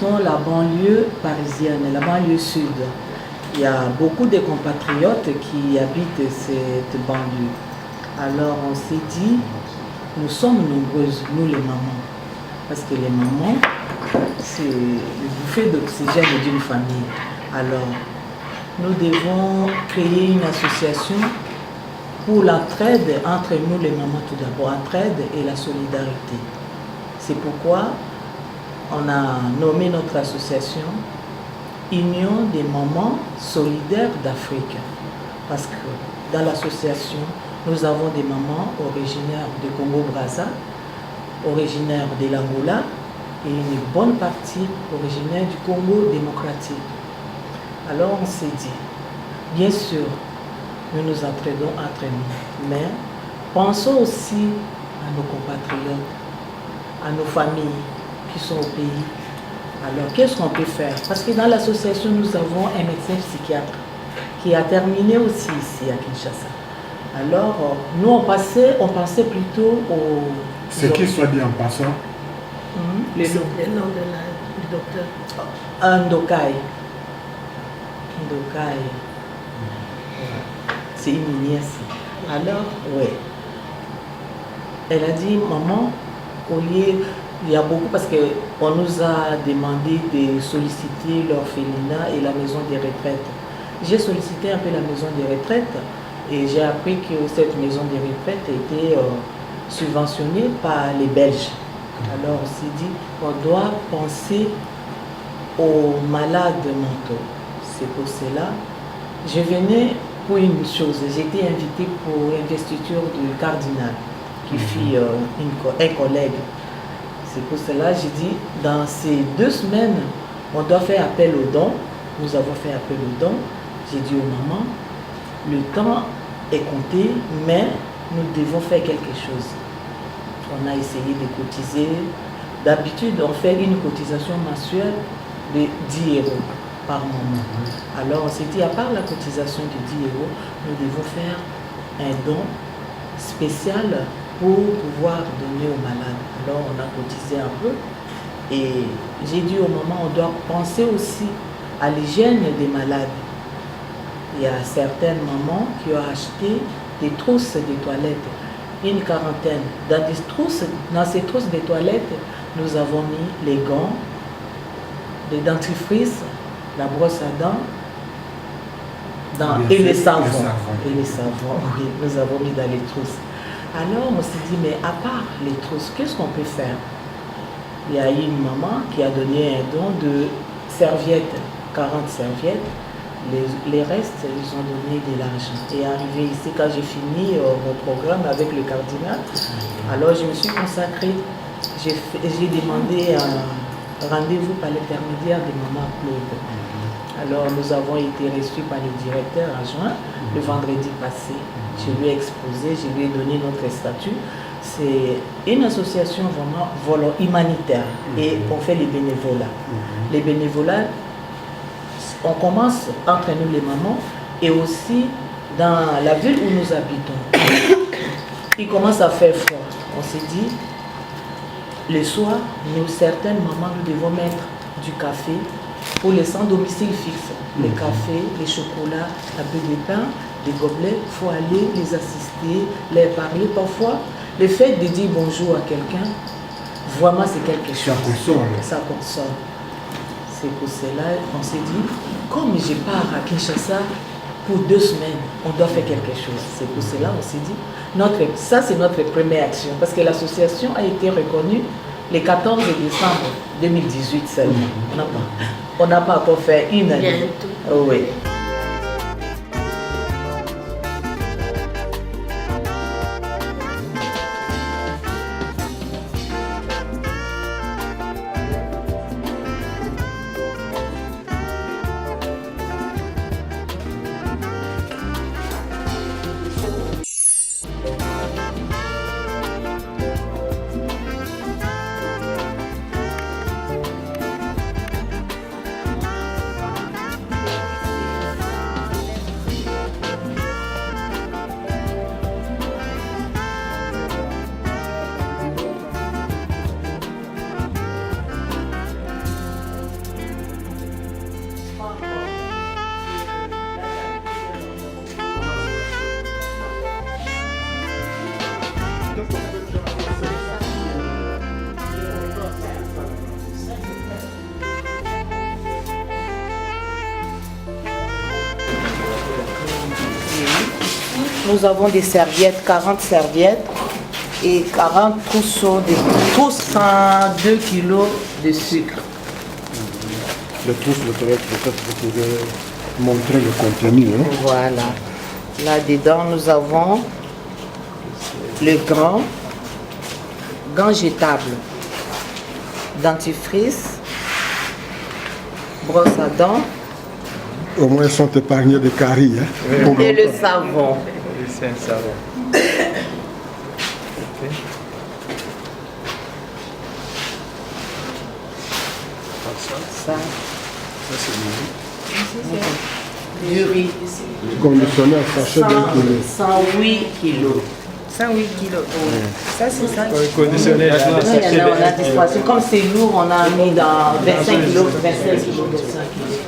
habitons la banlieue parisienne, la banlieue sud. Il y a beaucoup de compatriotes qui habitent cette banlieue. Alors on s'est dit, nous sommes nombreuses, nous les mamans. Parce que les mamans, c'est le bouffée d'oxygène d'une famille. Alors, nous devons créer une association pour l'entraide entre nous les mamans tout d'abord, entraide et la solidarité. C'est pourquoi on a nommé notre association Union des mamans solidaires d'Afrique. Parce que dans l'association, nous avons des mamans originaires du Congo-Brazza, originaires de l'Angola et une bonne partie originaire du Congo démocratique. Alors on s'est dit, bien sûr, nous nous entraidons entre nous, mais pensons aussi à nos compatriotes, à nos familles qui sont au pays. Alors qu'est-ce qu'on peut faire? Parce que dans l'association, nous avons un médecin psychiatre qui a terminé aussi ici à Kinshasa. Alors, nous on pensait plutôt au... C'est qui soit dit en passant? Le nom du docteur. Ndokai. Ndokai. C'est une nièce. Alors, oui. Elle a dit, maman, au lieu, il y a beaucoup, parce qu'on nous a demandé de solliciter l'orphelinat et la maison des retraites. J'ai sollicité un peu la maison des retraites et j'ai appris que cette maison des retraites était subventionnée par les Belges. Alors on s'est dit qu'on doit penser aux malades mentaux. C'est pour cela. Je venais pour une chose. J'ai été invitée pour l'investiture du cardinal qui fit un collègue. C'est pour cela que j'ai dit, dans ces 2 semaines, on doit faire appel aux dons. Nous avons fait appel aux dons. J'ai dit aux mamans, le temps est compté, mais nous devons faire quelque chose. On a essayé de cotiser. D'habitude, on fait une cotisation mensuelle de 10 € par maman. Alors on s'est dit, à part la cotisation de 10 €, nous devons faire un don spécial pour pouvoir donner aux malades. Alors on a cotisé un peu et j'ai dit aux mamans, on doit penser aussi à l'hygiène des malades. Il y a certaines mamans qui ont acheté des trousses de toilettes, une quarantaine. Dans ces trousses de toilettes, nous avons mis les gants, les dentifrices, la brosse à dents et les savons. Et les savons, oui, nous avons mis dans les trousses. Alors on s'est dit, mais à part les trousses, qu'est-ce qu'on peut faire? Il y a une maman qui a donné un don de serviettes, 40 serviettes. Les restes, ils ont donné de l'argent. Et arrivé ici, quand j'ai fini mon programme avec le cardinal, alors je me suis consacrée. J'ai demandé un rendez-vous par l'intermédiaire de Maman Claude. Alors nous avons été reçus par le directeur adjoint le vendredi passé. Je lui ai exposé, je lui ai donné notre statut. C'est une association vraiment humanitaire et on fait les bénévolats. Les bénévolats, on commence entre nous les mamans et aussi dans la ville où nous habitons. Il commence à faire froid. On s'est dit, le soir, nous, certaines mamans, nous devons mettre du café pour les sans domicile fixe. Les cafés, les chocolats, un peu de pain, des gobelets, il faut aller les assister, les parler. Parfois, le fait de dire bonjour à quelqu'un, vraiment c'est quelque chose. Ça console. Ça console. C'est pour cela qu'on s'est dit, comme je pars à Kinshasa pour 2 semaines, on doit faire quelque chose. C'est pour cela qu'on s'est dit, ça c'est notre première action, parce que l'association a été reconnue le 14 décembre 2018 seulement. On n'a pas encore fait une année. Oh, oui. nous avons des serviettes, 40 serviettes et 40 trousseaux, tous 102 kilos de sucre. Les trousses, peut-être vous pouvez montrer le contenu. Hein? Voilà. Là-dedans, nous avons le gants jetables, dentifrice, brosse à dents. Au moins, ils sont épargnés de caries. Hein? Et le savon. C'est un savon. Ça, c'est du riz. Conditionné à sachet de 108 kilos. 108 kilos. Ça, c'est ça. conditionné. Non, il y en a, on a dispensé. Comme c'est lourd, on a mis dans 25 kilos, 25 kilos.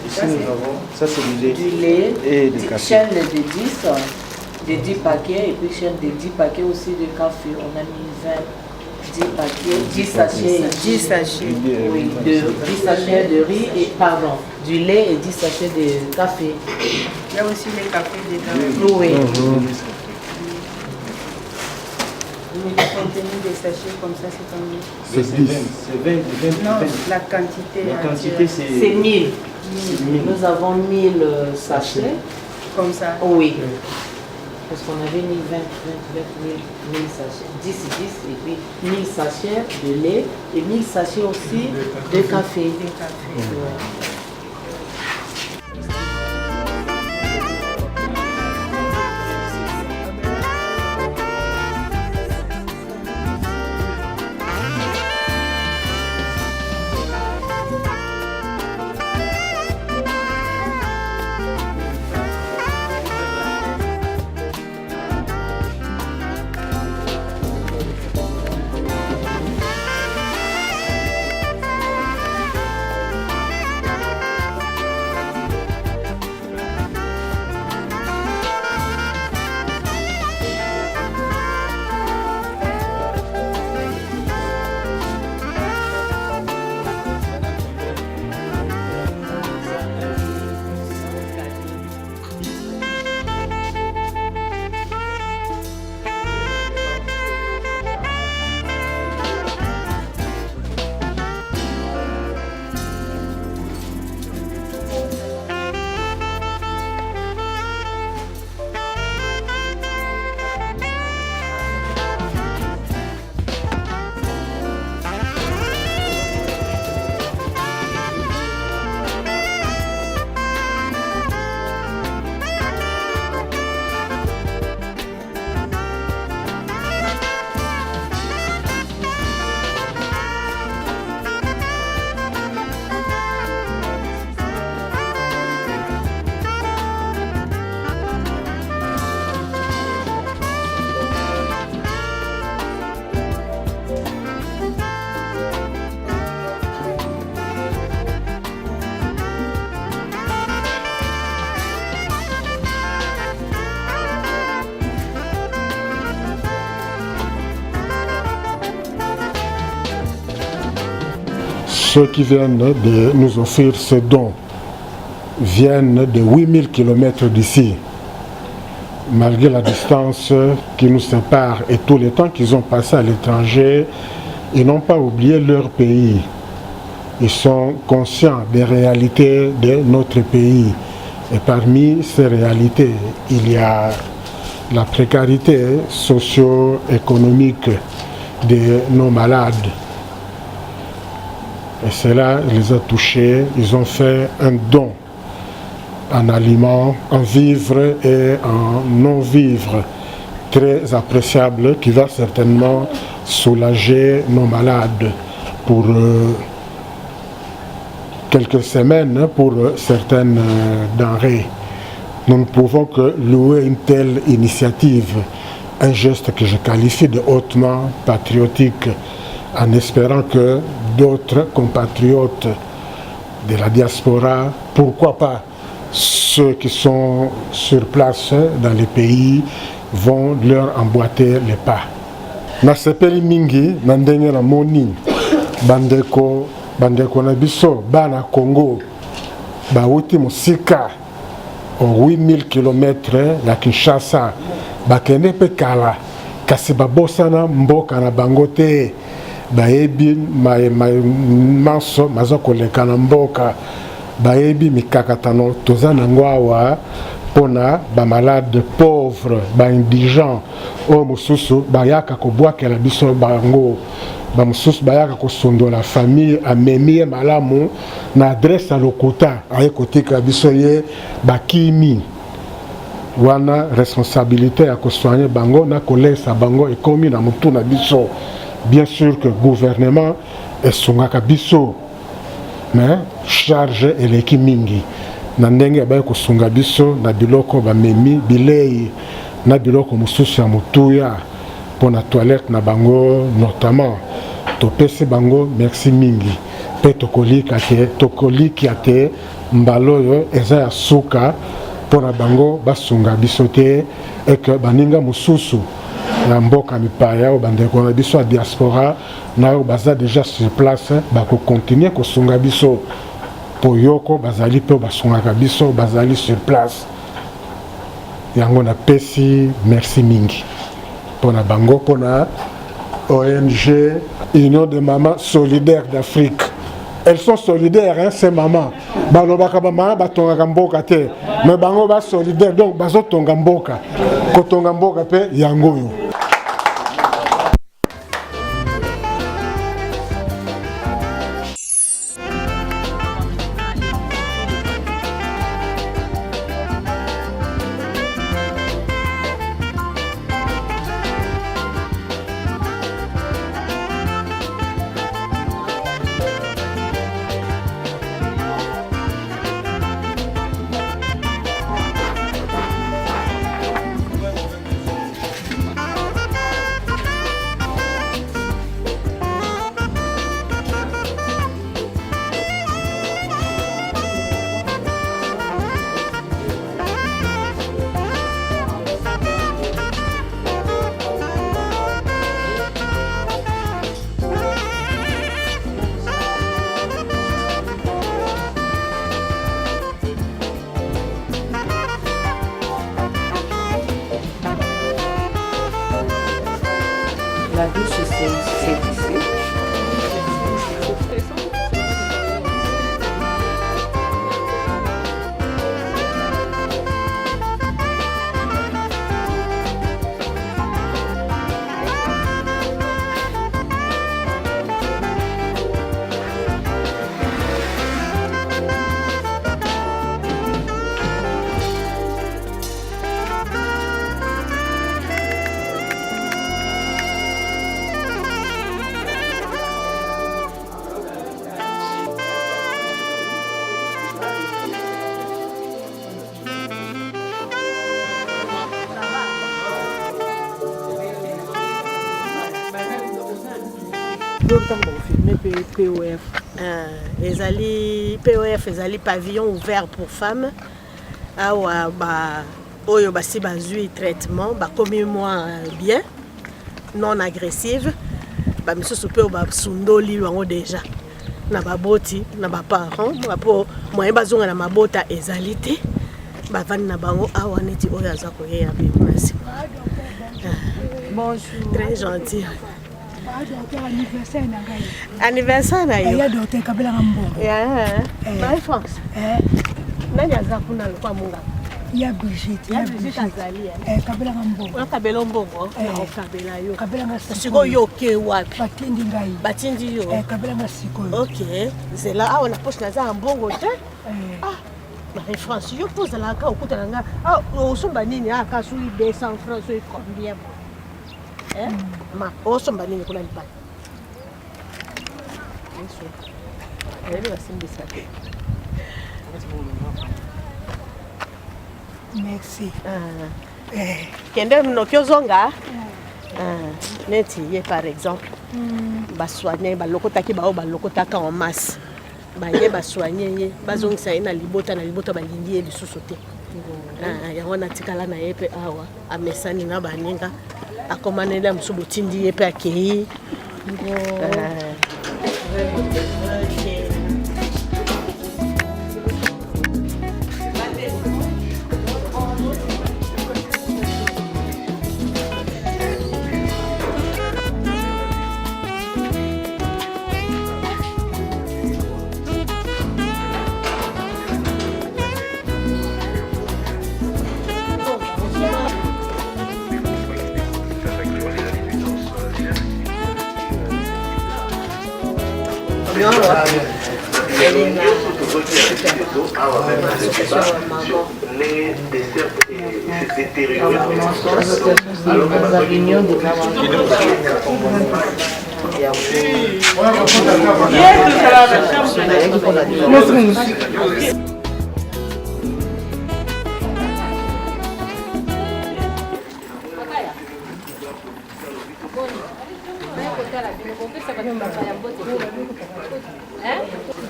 Ici, nous avons, ça c'est Du lait, et du café. chaîne de 10 paquets, et puis chaîne de 10 paquets aussi de café. On a mis 10 paquets, 10 sachets. 10 sachets. Oui, 10 sachets de riz, et pardon, du lait et 10 sachets de café. Il y a aussi les cafés dedans. Oui. Mais le contenu des sachets comme ça, c'est combien? C'est 10. C'est 20. Non, la quantité. La quantité, C'est 1000. Nous avons 1000 sachets. Comme ça. Oui. Parce qu'on avait mis 20 1000 sachets. 10 et puis 1000 sachets de lait et 1000 sachets aussi de café. Ouais. Ceux qui viennent de nous offrir ce don viennent de 8000 km d'ici. Malgré la distance qui nous sépare et tout le temps qu'ils ont passé à l'étranger, ils n'ont pas oublié leur pays. Ils sont conscients des réalités de notre pays. Et parmi ces réalités, il y a la précarité socio-économique de nos malades. Et cela les a touchés. Ils ont fait un don en aliments, en vivres et en non-vivres très appréciable qui va certainement soulager nos malades pour quelques semaines pour certaines denrées. Nous ne pouvons que louer une telle initiative, un geste que je qualifie de hautement patriotique, en espérant que d'autres compatriotes de la diaspora, pourquoi pas ceux qui sont sur place dans les pays, vont leur emboîter les pas. Nasepeli mingi na ndenge na moni bandeko na biso bana Congo bauti mosika au 8000 km la Kinshasa bakende pe kala kasi babosana mboka na bango te bayebi maso mazo koleka na mboka bayebi mikakatano toza nango awa pona ba malade pauvre ba indigent o mususu bayaka kobwakela biso bango ba mususu bayaka kosondola famille amemi malamu na adresse à lokuta aye kotika biso ye bakimi wana responsabilité ya kosoigner bango na kolesa bango ekomi na mutu na biso. Bien sûr que le gouvernement est songaka biso mais charge eleki mingi na ndenge ba ko sunga biso na biloko ba memi bilei na biloko mususu ya mutuya pona toilette na bango notamment topesi bango merci mingi pe tokolika te mbaloyo eza ya suka pona bango basunga biso te et que baninga mususu na mboka mipaya o bandeko na biso ya diaspora na o baza déjà sur place bako continuer kosunga biso po yoko bazali pe basungaka biso bazali sur place yango na pesi merci mingi pona bango pona ONG Union de Mamans Solidaires d'Afrique. Elles sont solidaires, hein, ces mamans. Balobaka mama batonga mboka te, mais bango ba solidaire donc bazo tonga mboka. Ko tonga mboka pe yango yo. La douche, c'est ici. POF. POF, les pavillons ouverts pour femmes. Oyo basi bazui traitement, comme moi bien, non agressive. Misusu pe ba sundoli wango déjà. Na baboti, na ba parents, po moyen bazonga na mabota ezalité. Ba vani na bango awa neti oyo azako ye ya bimasi. Bonjour. Très gentil. Anniversaire na yo. Ya docteur Kabila Ngambongo. My France. Nani azakuna kwa munga? Ya Brigitte. Ya Brigitte azali. Kabila Ngambongo. Wa Kabila Ngambongo. Kabila yo. Kabila Ngambongo. Siko yo ke wapi? Batindi ngai. Batindi yo. Kabila Ngambongo. OK. C'est là on a poche na za mbongo te. My France, yo pose la ka okuta nga. Osomba nini aka suli 200 francs so combien? Ma osomba nini kuna lipa. Merci. Kende mnokiozonga. Neti ye par exemple. Ba soigner ba lokota ki ba o ba lokota ka en masse. Ba ye ba soigner ye bazongisa ina libota ba lingi ye lisusu te. Yango na tikala na ye pe awa amesani na baninga akomanela musubu tindi ye pe akei. les desserts se détériorent.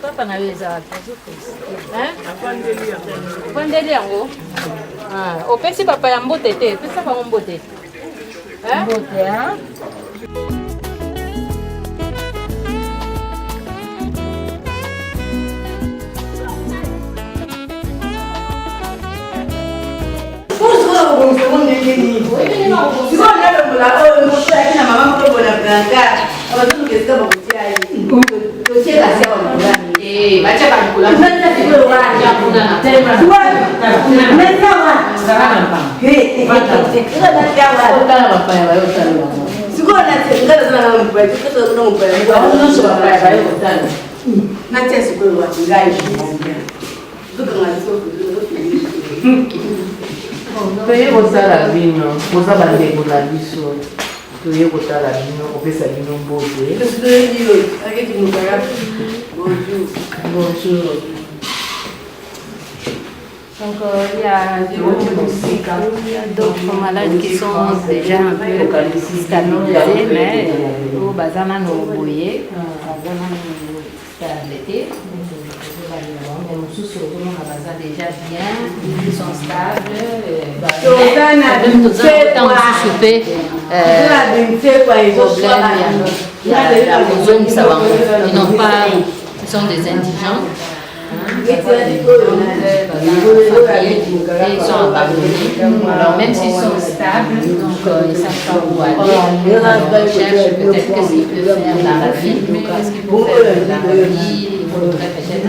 Papa na weza kwandeli yango opesi papa ya mbote te pesa bango mbote mbote toye kosala bino koza bandeko na biso toye kotala bino kopesa bino mbote. Bonjour. Donc il y a d'autres malades qui sont déjà un peu stabilisés, mais au bazana no boye, bazana no stabilité. Déjà bien, ils sont stables. Ils n'ont pas, ils sont des indigents. Ils sont abandonnés. Alors même s'ils sont stables, donc ils ne savent pas où aller. Alors on cherche peut-être qu'est-ce qu'ils peuvent faire dans la vie, mais qu'est-ce qu'ils peuvent faire dans la vie. Il faudrait peut-être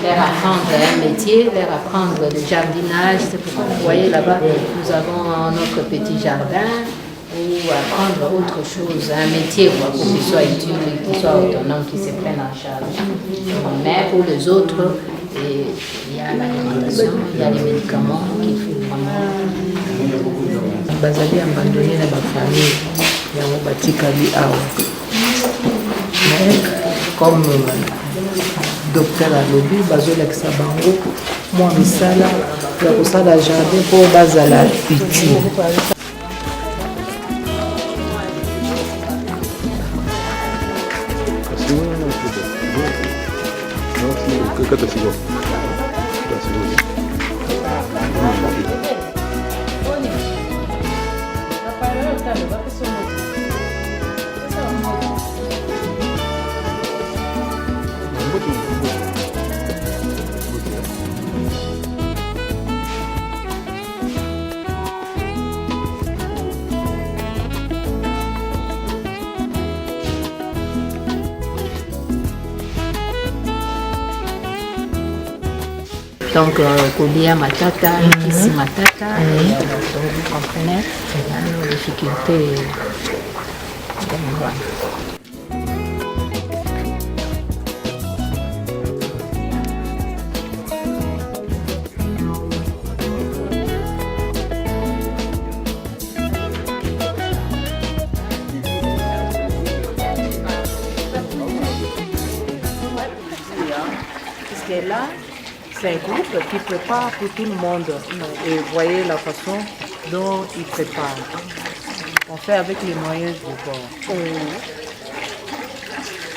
leur apprendre un métier, leur apprendre le jardinage. C'est pourquoi vous voyez là-bas, nous avons notre petit jardin. Ou apprendre autre chose, un métier pour qu'ils soient utiles, qu'ils soient autonomes, qu'ils se prennent en charge. Mais pour les autres, il y a l'alimentation, il y a les médicaments qu'il faut vraiment. Bazali abandonné dans ma famille, il y a un bâti Kali Awa. Mais comme docteur Alobi, Bazola Kisabango, moi, Misala, la jardin pour Bazala utile. Donc, Kolia Matata, ici Matata, donc vous comprenez nos difficultés. Parce que là, c'est un groupe qui prépare pour tout le monde. Et vous voyez la façon dont ils préparent. On fait avec les moyens du bord.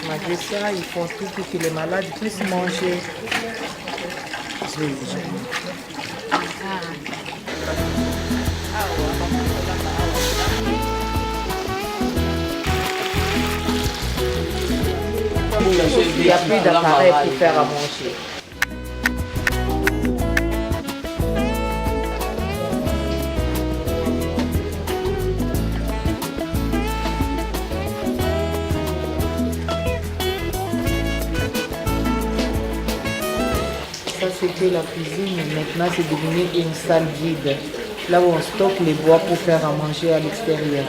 Malgré ça, ils font tout pour que les malades puissent manger. Il n'y a plus d'appareil pour faire à manger. Ça c'était la cuisine, maintenant c'est devenu une salle vide, là où on stocke les bois pour faire à manger à l'extérieur.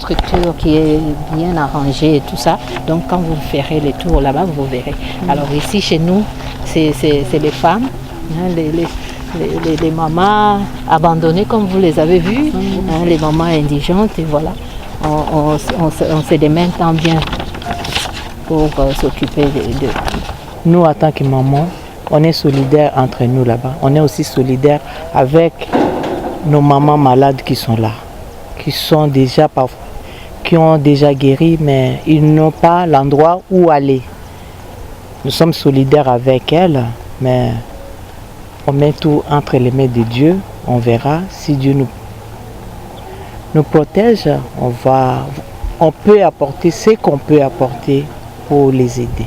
structure qui est bien arrangée et tout ça. Donc quand vous ferez les tours là-bas, vous verrez. Alors ici, chez nous, c'est les femmes, hein, les mamans abandonnées, comme vous les avez vues, hein, les mamans indigentes, et voilà. On se démène tant bien pour s'occuper de... Nous, en tant que maman, on est solidaires entre nous là-bas. On est aussi solidaires avec nos mamans malades qui sont là, qui ont déjà guéri, mais ils n'ont pas l'endroit où aller. Nous sommes solidaires avec elles, mais on met tout entre les mains de Dieu. On verra si Dieu nous protège. On peut apporter ce qu'on peut apporter pour les aider.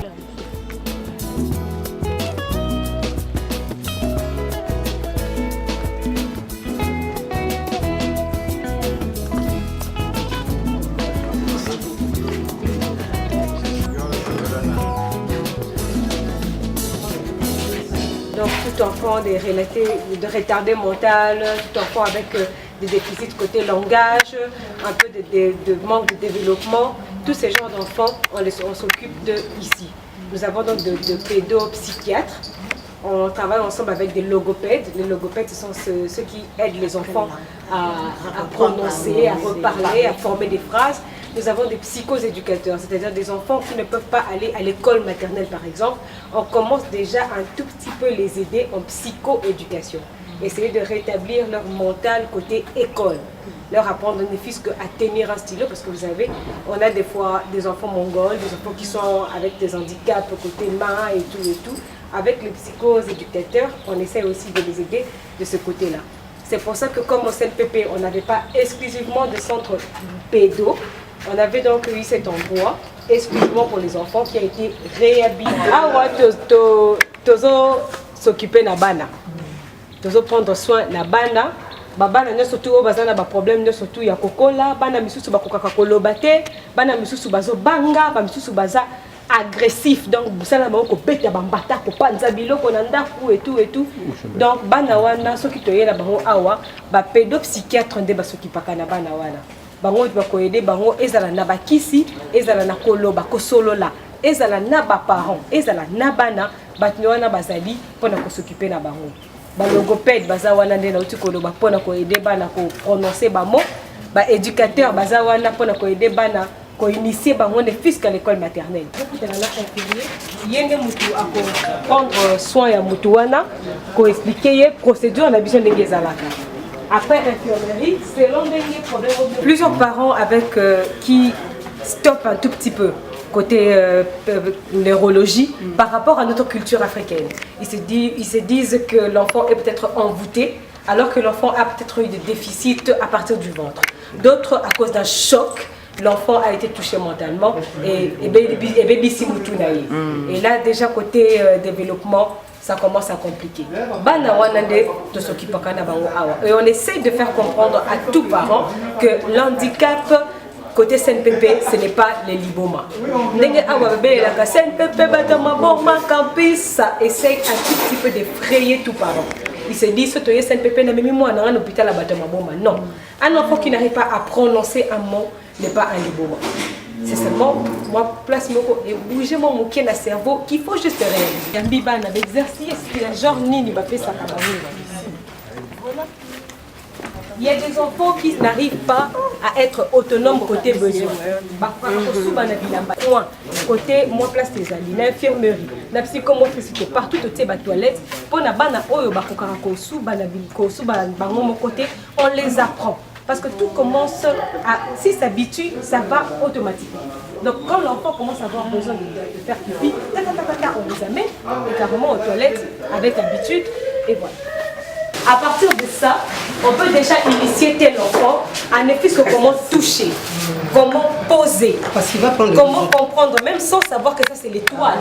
Donc tout enfant de retardé mental, tout enfant avec des déficits côté langage, un peu de manque de développement, tous ces genres d'enfants, on s'occupe de ici. Nous avons donc de pédopsychiatres. On travaille ensemble avec des logopèdes. Les logopèdes, ce sont ceux qui aident les enfants à prononcer, à reparler, à former des phrases. Nous avons des psychoéducateurs, c'est-à-dire des enfants qui ne peuvent pas aller à l'école maternelle par exemple. On commence déjà un tout petit peu les aider en psychoéducation. Essayer de rétablir leur mental côté école. Leur apprendre ne fût-ce qu'à tenir un stylo, parce que vous savez, on a des fois des enfants mongols, des enfants qui sont avec des handicaps côté main et tout. Avec les psychoéducateurs, on essaie aussi de les aider de ce côté-là. C'est pour ça que comme au CNPP, on n'avait pas exclusivement de centre pédo, on avait donc eu cet endroit exclusivement pour les enfants qui a été réhabilité. Ah ouais, tozo s'occuper na bana, tozo prendre soin na bana. Bana ne surtout au bazana ba problème ne surtout ya kokola, bana misusu ba kokaka koloba te, bana misusu bazo banga, ba misusu baza agressif, donc busala ba ko beta bambata ko panza biloko na ndaku et tout. Donc bana wana soki toyela bango awa ba pédopsychiatre nde basokipaka na bana wana. Bango bako aider bango ezala na bakisi, ezala na koloba kosolola, ezala na ba parents, ezala na bana batino wana bazali pona ko s'occuper na bango. Ba logopède baza wana nde na uti koloba pona ko aider bana ko prononcer ba mots, ba éducateur baza wana pona ko aider bana ko initier bango ne fils qu'à l'école maternelle. Yenge mutu ako prendre soin ya mutu wana ko expliquer ye procédure na biso ndenge ezalaka. Après infirmerie, selon des problèmes, plusieurs parents avec qui stoppent un tout petit peu côté neurologie par rapport à notre culture africaine. Ils se disent que l'enfant est peut-être envoûté alors que l'enfant a peut-être eu des déficits à partir du ventre. D'autres, à cause d'un choc, l'enfant a été touché mentalement et là déjà côté développement, ça commence à compliquer. Et on essaie de faire comprendre à tous parents que l'handicap côté CNPP, ce n'est pas les libomas. Ça essaye un tout petit peu d'effrayer tous parents. Ils se disent que le CNPP n'a même moi dans un hôpital à Batamaboma. Non. Un enfant qui n'arrive pas à prononcer un mot n'est pas un liboma. C'est seulement moi place moko et bouger mon moqué na cerveau qu'il faut juste réaliser. Yambi ban avec exercice qui la genre ni va faire ça voilà. Il y a des enfants qui n'arrivent pas à être autonomes côté besoin. Côté moi place des alliés, l'infirmerie, la psychomotricité, partout au théâtre toilette, pour na bana oyo bakokara kosu bana bilkosu bana bango côté, on les apprend. Parce que tout commence à, s'il s'habitue, ça va automatiquement. Donc quand l'enfant commence à avoir besoin de faire pipi, on les amène carrément aux toilettes avec habitude et voilà. À partir de ça, on peut déjà initier tel enfant à ne plus que comment toucher, comment poser, comment comprendre, même sans savoir que ça c'est l'étoile.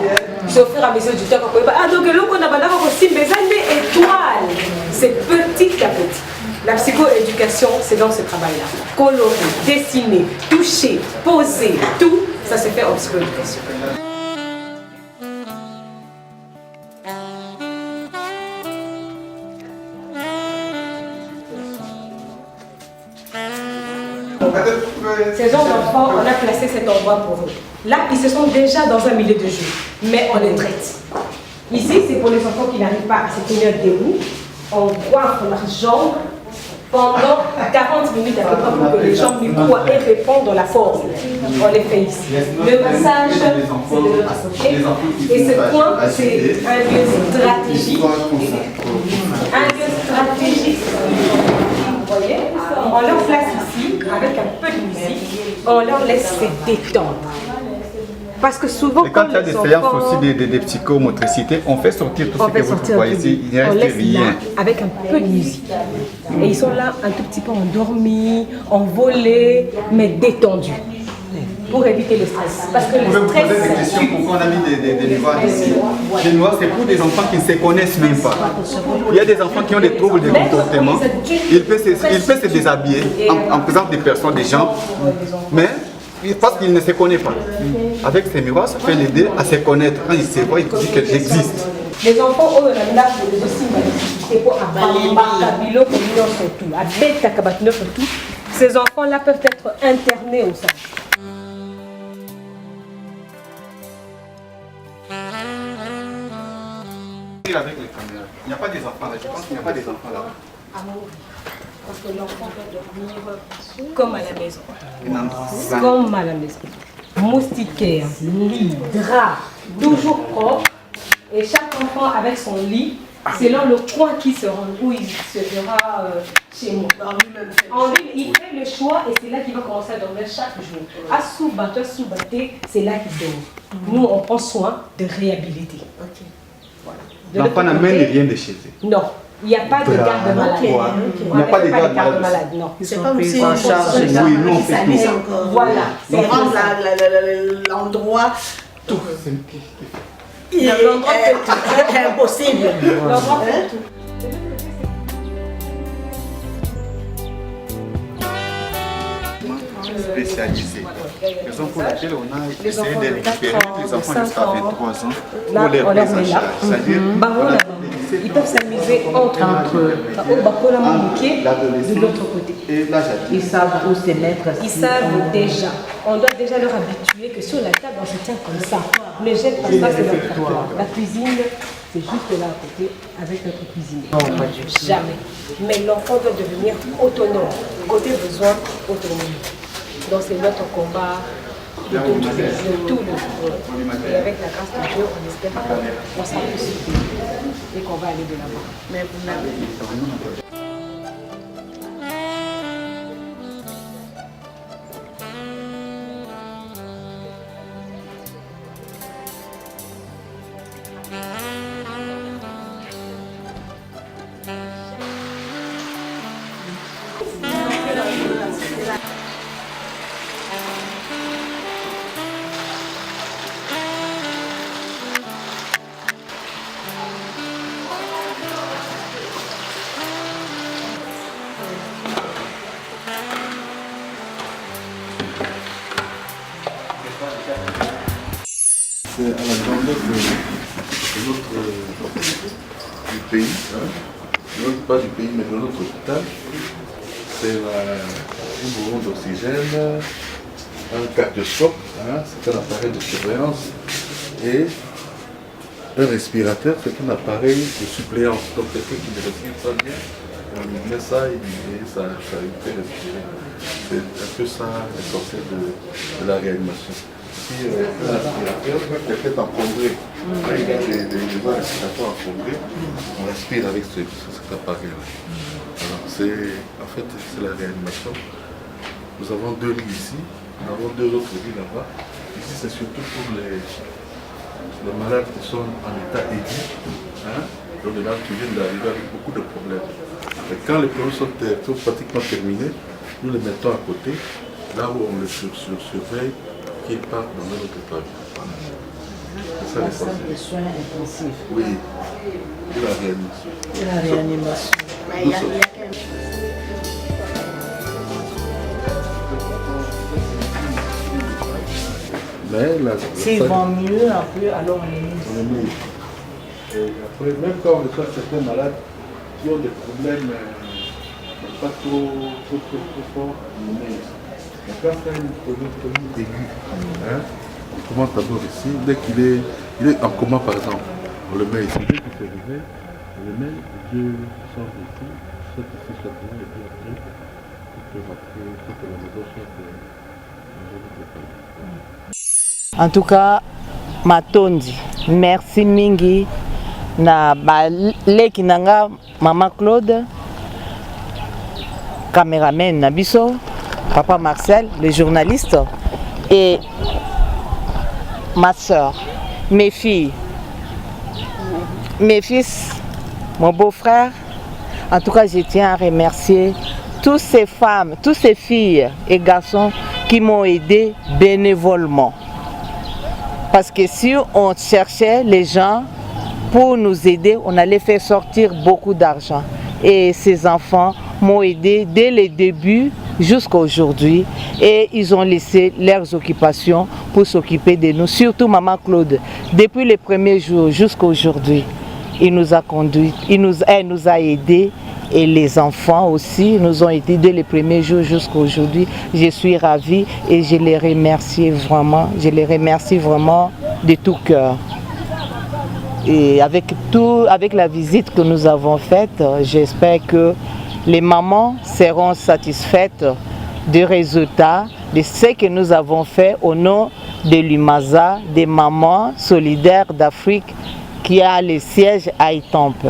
C'est au fur et à mesure du temps qu'on peut. Ah donc là on a aussi besoin d'étoiles. C'est petit à petit. La psychoéducation, c'est dans ce travail-là. Colorer, dessiner, toucher, poser, tout, ça se fait en psychoéducation. Ces gens d'enfants, on a placé cet endroit pour eux. Là, ils se sont déjà dans un milieu de jeu, mais on les traite. Ici, c'est pour les enfants qui n'arrivent pas à se tenir debout. On coiffe leurs jambes pendant 40 minutes à peu près pour que les jambes du cou et répondent dans la force. On les fait ici. Le massage, c'est de l'autre côté. Et ce point, c'est un lieu stratégique. Un lieu stratégique. Vous voyez, on leur place ici avec un peu de musique, on leur laisse se détendre. Parce que souvent, et quand il y a des séances aussi des psychomotricités, on fait sortir tout ce que vous voyez ici, il n'y a rien. Avec un peu de musique. Et ils sont là un tout petit peu endormis, envolés, mais détendus. Pour éviter le stress. Parce que le stress. Vous pouvez me poser des questions pourquoi on a mis des noirs ici. Les noirs, c'est pour des enfants qui ne se connaissent même pas. Il y a des enfants qui ont des troubles de comportement. Il peut se déshabiller en présence des personnes, des gens, mais parce qu'il ne se connaît pas. Avec ces miroirs, ça peut l'aider à se connaître. Quand il se voit, il dit que j'existe. Les enfants ont un âge de aussi pour abambakabilo surtout, à bêta kabatino surtout. Ces enfants-là peuvent être internés au sein. Avec les caméras. Il n'y a pas des enfants là. Je pense qu'il n'y a pas des enfants là. Parce que l'enfant doit dormir comme à la maison. Comme à la maison. Moustiquaire, lit, drap, toujours propre. Et chaque enfant avec son lit, selon le coin qui se rend, où il se verra chez moi. En ville, il fait le choix et c'est là qu'il va commencer à dormir chaque jour. À Soubaté, c'est là qu'il dort. Nous, on prend soin de réhabiliter. L'enfant n'amène rien de chez eux. Non, il n'y a pas de garde malade. Il n'y a pas de garde malade. Non. C'est comme si en charge. Oui, nous on fait tout. Voilà. C'est rendre l'endroit tout. L'endroit est impossible. L'endroit fait tout. Spécialisé. Raison pour laquelle on a essayé de récupérer les enfants jusqu'à 23 ans pour les remettre en charge. C'est-à-dire, ils peuvent s'amuser entre de l'autre côté. Ils savent où se mettre. Ils savent déjà. On doit déjà leur habituer que sur la table, on se tient comme ça. Ne jette pas ça, c'est leur facteur. La cuisine, c'est juste là à côté avec notre cuisinier. Non, pas du tout. Jamais. Mais l'enfant doit devenir autonome. Côté besoin, autonomie. Donc c'est notre combat de tout le et avec la grâce de Dieu, on espère qu'on sera plus et qu'on va aller de l'avant. Mais vous n'avez C'est à la grandeur de notre du pays, pas du pays, mais de notre hôpital. C'est une bombe d'oxygène, un cardioscope, c'est un appareil de surveillance, et un respirateur, c'est un appareil de suppléance. Donc quelqu'un qui ne respire pas bien, on lui met ça et ça lui fait respirer. C'est un peu ça l'essentiel de la réanimation. Si un aspirateur, quelqu'un est encombré, il y a des voies respiratoires encombrées, on respire avec cet appareil-là. En fait, c'est la réanimation. Nous avons 2 lits ici, nous avons 2 autres lits là-bas. Ici, c'est surtout pour les malades qui sont en état aigu, donc des malades qui viennent d'arriver avec beaucoup de problèmes. Et quand les problèmes sont pratiquement terminés, nous les mettons à côté, là où on les surveille, qu'ils partent dans notre étage. C'est ça l'essentiel. des soins intensifs. Oui, et la réanimation. Et la réanimation. S'ils vont mieux, après, alors on les met. Et après, même quand on reçoit certains malades qui ont des problèmes pas trop forts, on les met ici. Quand c'est un problème aigu, hein, on commence d'abord ici. Dès qu'il est en coma, par exemple, on le met ici. Dès qu'il se réveille, on le met, Dieu sort d'ici, soit ici, soit là, et puis après, il peut rentrer, soit que la maison soit En tout cas, Matondi, merci mingi na baleki nanga Maman Claude, caméraman Nabiso, Papa Marcel, le journaliste, et ma soeur, mes filles, mes fils, mon beau-frère. En tout cas, je tiens à remercier toutes ces femmes, toutes ces filles et garçons qui m'ont aidé bénévolement. Parce que si on cherchait les gens pour nous aider, on allait faire sortir beaucoup d'argent. Et ces enfants m'ont aidé dès le début jusqu'à aujourd'hui. Et ils ont laissé leurs occupations pour s'occuper de nous. Surtout Maman Claude. Depuis les premiers jours jusqu'à aujourd'hui, il nous a conduits, elle nous a aidés. Et les enfants aussi nous ont aidés dès les premiers jours jusqu'à aujourd'hui. Je suis ravie et je les remercie vraiment. Je les remercie vraiment de tout cœur. Et avec la visite que nous avons faite, j'espère que les mamans seront satisfaites des résultats de ce que nous avons fait au nom de l'UMASA, des mamans solidaires d'Afrique qui a le siège à Étampes.